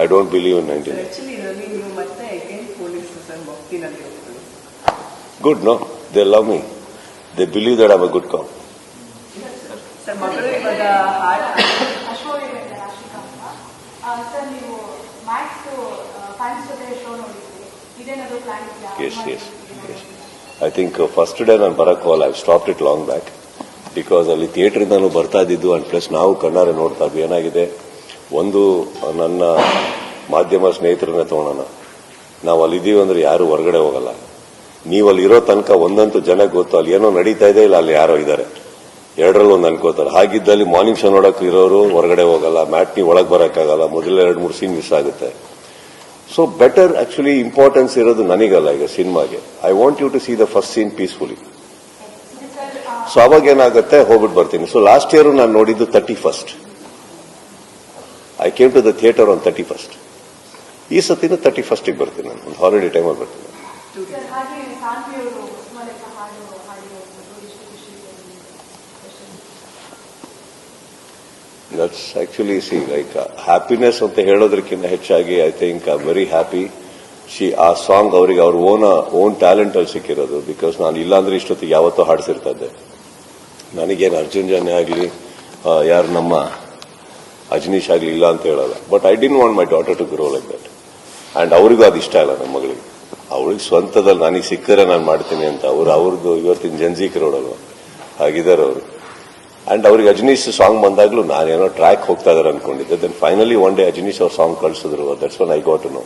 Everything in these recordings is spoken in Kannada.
I don't believe in 99. Actually, you ಮತ್ತೆ against police sir ಭಕ್ತಿನಲ್ಲಿ ಹೋಗ್ತಾರೆ. Good, no? They love me. They believe that I'm a good cop. Sir ಮಗಳು ಇವಾಗ ಹಾರ್ಟ್ ಅಶೋಕ್ ರಾಶಿಕಾ ಅಂತ ಸರ್ ನೀವು ಮ್ಯಾಕ್ಸ್ ಫ್ಯಾನ್ಸ್ ಜೊತೆ ಶೋ ನೋಡಿದ್ರಿ ಇದೇನಾದ್ರು ಪ್ಲಾನ್ ಇದೆಯಾ? Yes. I think first day ನಾನು ಬರಕ್ ಹೋಗಲ್ಲ. I stopped it long back because ಅಲ್ಲಿ ಥಿಯೇಟರಿಂದನೂ ಬರ್ತಾ ಇದ್ದಿದ್ದು ಅಂಡ್ ಪ್ಲಸ್ ನಾವು ಕಣ್ಣಾರೆ ನೋಡ್ತಾ ಇದ್ವಿ. ಏನಾಗಿದೆ, ಒಂದು ನನ್ನ ಮಾಧ್ಯಮ ಸ್ನೇಹಿತರನ್ನೇ ತಗೊಳ್ಳೋಣ, ನಾವು ಅಲ್ಲಿದ್ದೀವಿ ಅಂದ್ರೆ ಯಾರು ಹೊರಗಡೆ ಹೋಗಲ್ಲ. ನೀವು ಅಲ್ಲಿ ಇರೋ ತನಕ ಒಂದಂತೂ ಜನಕ್ಕೆ ಗೊತ್ತು ಅಲ್ಲಿ ಏನೋ ನಡೀತಾ ಇದೆ, ಇಲ್ಲ ಅಲ್ಲಿ ಯಾರೋ ಇದ್ದಾರೆ, ಎರಡರಲ್ಲಿ ಒಂದು ಅನ್ಕೋತಾರೆ. ಹಾಗಿದ್ದಲ್ಲಿ ಮಾರ್ನಿಂಗ್ ಶೋ ನೋಡಕ್ ಇರೋರು ಹೊರಗಡೆ ಹೋಗಲ್ಲ, ಮ್ಯಾಟ್ನಿ ಒಳಗೆ ಬರೋಕ್ಕಾಗಲ್ಲ, ಮೊದಲ 2-3 ಸೀನ್ ಮಿಸ್ ಆಗುತ್ತೆ. ಸೊ ಬೆಟರ್ ಆಕ್ಚುಲಿ ಇಂಪಾರ್ಟೆನ್ಸ್ ಇರೋದು ನನಗಲ್ಲ ಈಗ ಸಿನಿಮಾಗೆ. I want you to see the first scene peacefully. So ಅವಾಗ ಏನಾಗುತ್ತೆ, ಹೋಗ್ಬಿಟ್ಟು ಬರ್ತೀನಿ. ಸೊ ಲಾಸ್ಟ್ ಇಯರ್ ನಾನು ನೋಡಿದ್ದು 31st. I came to the theatre on 31st. ಈ ಸತಿನೂ 31st ಬರ್ತೀನಿ, ನಾನು ಒಂದು ಹಾಲಿಡೇ ಟೈಮಲ್ಲಿ ಬರ್ತೀನಿ. That's actually, see, like happiness ಅಂತ ಹೇಳೋದಕ್ಕಿಂತ ಹೆಚ್ಚಾಗಿ I think I very happy. ಆ ಸಾಂಗ್ ಅವರಿಗೆ ಅವ್ರ ಓನ್ ಟ್ಯಾಲೆಂಟ್ ಅಲ್ಲಿ ಸಿಕ್ಕಿರೋದು. ಬಿಕಾಸ್ ನಾನು ಇಲ್ಲಾಂದ್ರೆ ಇಷ್ಟೊತ್ತಿಗೆ ಯಾವತ್ತೂ ಹಾಡ್ಸಿರ್ತಾ ಇದ್ದೆ. ನನಗೇನು ಅರ್ಜುನ್ ಜನ್ಯ ಆಗಲಿ ಯಾರು ನಮ್ಮ ಅಜನೀಶ್ ಆಗಲಿ ಇಲ್ಲ ಅಂತ ಹೇಳಲ್ಲ. But I didn't want my daughter to grow like that. And ಅವ್ರಿಗೂ ಅದು ಇಷ್ಟ ಇಲ್ಲ ನಮ್ಮ ಮಗಳಿಗೆ. ಅವಳಿಗೆ ಸ್ವಂತದಲ್ಲಿ ನನಗೆ ಸಿಕ್ಕರೆ ನಾನು ಮಾಡ್ತೀನಿ ಅಂತ ಅವ್ರದ್ದು ಇವತ್ತಿನ ಜನ್ಜೀಕ್ ರೋಡಲ್ವ ಹಾಗಿದ್ದಾರೆ ಅವರು. ಅಂಡ್ ಅವ್ರಿಗೆ ಅಜನೀಶ್ ಸಾಂಗ್ ಬಂದಾಗ್ಲೂ ನಾನೇನೋ ಟ್ರ್ಯಾಕ್ ಹೋಗ್ತಾ ಇದಾರೆ ಅನ್ಕೊಂಡಿದ್ದೆ. Then finally one day Ajaneesh ಅವ್ರ ಸಾಂಗ್ ಕಳಿಸಿದ್ರು. That's one I got to know.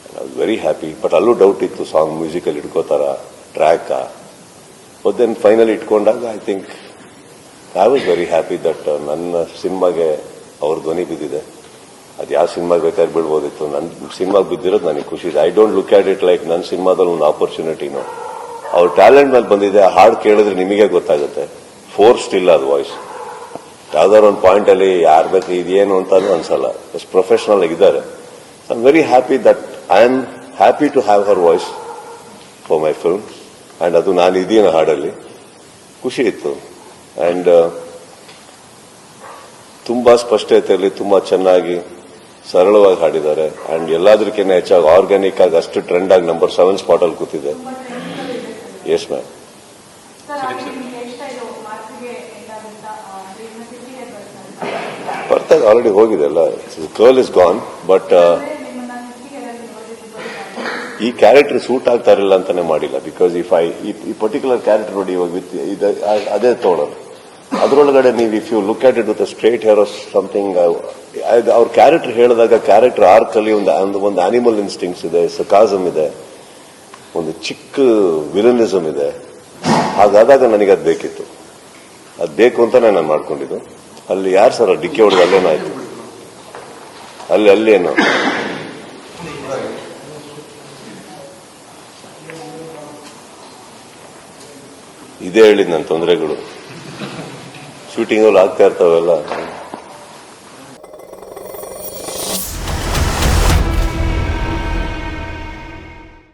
I was very happy. But ಅಲ್ಲೂ ಡೌಟ್ ಇತ್ತು, ಸಾಂಗ್ ಮ್ಯೂಸಿಕಲ್ಲಿ ಇಟ್ಕೋತಾರ, ಟ್ರ್ಯಾಕ್. ಬಟ್ ದೆನ್ ಫೈನಲಿ ಇಟ್ಕೊಂಡಾಗ I think I was very happy that ನನ್ನ ಸಿನಿಮಾಗೆ ಅವ್ರ ಧ್ವನಿ ಬಿದ್ದಿದೆ. ಅದು ಯಾವ ಸಿನಿಮಾಗೆ ಬೇಕಾದ್ರೆ ಬಿಡ್ಬೋದಿತ್ತು, ನನ್ನ ಸಿನಿಮಾಗೆ ಬಿದ್ದಿರೋದು ನನಗೆ ಖುಷಿ ಇದೆ. I don't look at it like ನನ್ನ ಸಿನಿಮಾದಲ್ಲಿ ಒಂದು ಆಪರ್ಚುನಿಟಿನೋ. ಅವ್ರ ಟ್ಯಾಲೆಂಟ್ ಮೇಲೆ ಬಂದಿದೆ. ಆ ಹಾಡು ಕೇಳಿದ್ರೆ ನಿಮಗೆ ಗೊತ್ತಾಗುತ್ತೆ. ಫೋರ್ಸ್ಡ್ ಇಲ್ಲ ಅದು ವಾಯ್ಸ್. ಯಾವ್ದಾದ್ರು ಒಂದು ಪಾಯಿಂಟ್ ಅಲ್ಲಿ ಯಾರು ಬೇಕು ಇದೇನು ಅಂತಾನು ಅನ್ಸಲ್ಲ. ಎಷ್ಟು ಪ್ರೊಫೆಷನಲ್ ಆಗಿದ್ದಾರೆ. I am very happy that I am happy to have her voice for my film. And ಅದು ನಾನು ಇದೀನ ಹಾಡಲ್ಲಿ ಖುಷಿ ಇತ್ತು. ಅಂಡ್ ತುಂಬಾ ಸ್ಪಷ್ಟತೆಯಲ್ಲಿ ತುಂಬಾ ಚೆನ್ನಾಗಿ ಸರಳವಾಗಿ ಹಾಡಿದ್ದಾರೆ. ಅಂಡ್ ಎಲ್ಲದಕ್ಕಿಂತ ಹೆಚ್ಚಾಗಿ ಆರ್ಗ್ಯಾನಿಕ್ ಆಗಿ ಅಷ್ಟು ಟ್ರೆಂಡ್ ಆಗಿ ನಂಬರ್ 7 ಸ್ಪಾಟ್ ಅಲ್ಲಿ ಕೂತಿದೆ. Yes ma'am. ಬರ್ತಾರೆ, ಆಲ್ರೆಡಿ ಹೋಗಿದೆ ಅಲ್ಲ. Girl is gone. ಬಟ್ ಈ ಕ್ಯಾರೆಕ್ಟರ್ ಸೂಟ್ ಆಗ್ತಾ ಇರಲಿಲ್ಲ ಅಂತಾನೆ ಮಾಡಿಲ್ಲ. ಬಿಕಾಸ್ ಈ ಪರ್ಟಿಕ್ಯುಲರ್ ಕ್ಯಾರೆಕ್ಟರ್ ನೋಡಿ ಇವಾಗ ಅದೇ ತಗೊಳ್ಳೋದು. ಅದರೊಳಗಡೆ ನೀವು if you look at it with straight hair of something, ಅವ್ರ ಕ್ಯಾರೆಕ್ಟರ್ ಹೇಳಿದಾಗ ಕ್ಯಾರೆಕ್ಟರ್ ಆರ್ಕ್ ಅಲ್ಲಿ ಒಂದು ಆನಿಮಲ್ ಇನ್ಸ್ಟಿಂಕ್ಟ್ಸ್ ಇದೆ, ಸಕಾಸಮ್ ಇದೆ, ಒಂದು ಚಿಕ್ಕ ವಿಲನಿಸಮ್ ಇದೆ. ಹಾಗಾದಾಗ ನನಗೆ ಅದು ಬೇಕಿತ್ತು. ಅದು ಬೇಕು ಅಂತಾನೆ ನಾನು ಮಾಡ್ಕೊಂಡಿದ್ದು. ಅಲ್ಲಿ ಯಾರು ಸರ್ ಡಿಕ್ಕಿ ಹೊಡೆದು ಅಲ್ಲೇನಾಯ್ತು, ಅಲ್ಲೇನು ಇದೇ ಹೇಳಿದ್ ನನ್ನ ತೊಂದರೆಗಳು. ಶೂಟಿಂಗ್ ಅಲ್ಲಿ ಆಗ್ತಾ ಇರ್ತಾವೆಲ್ಲ.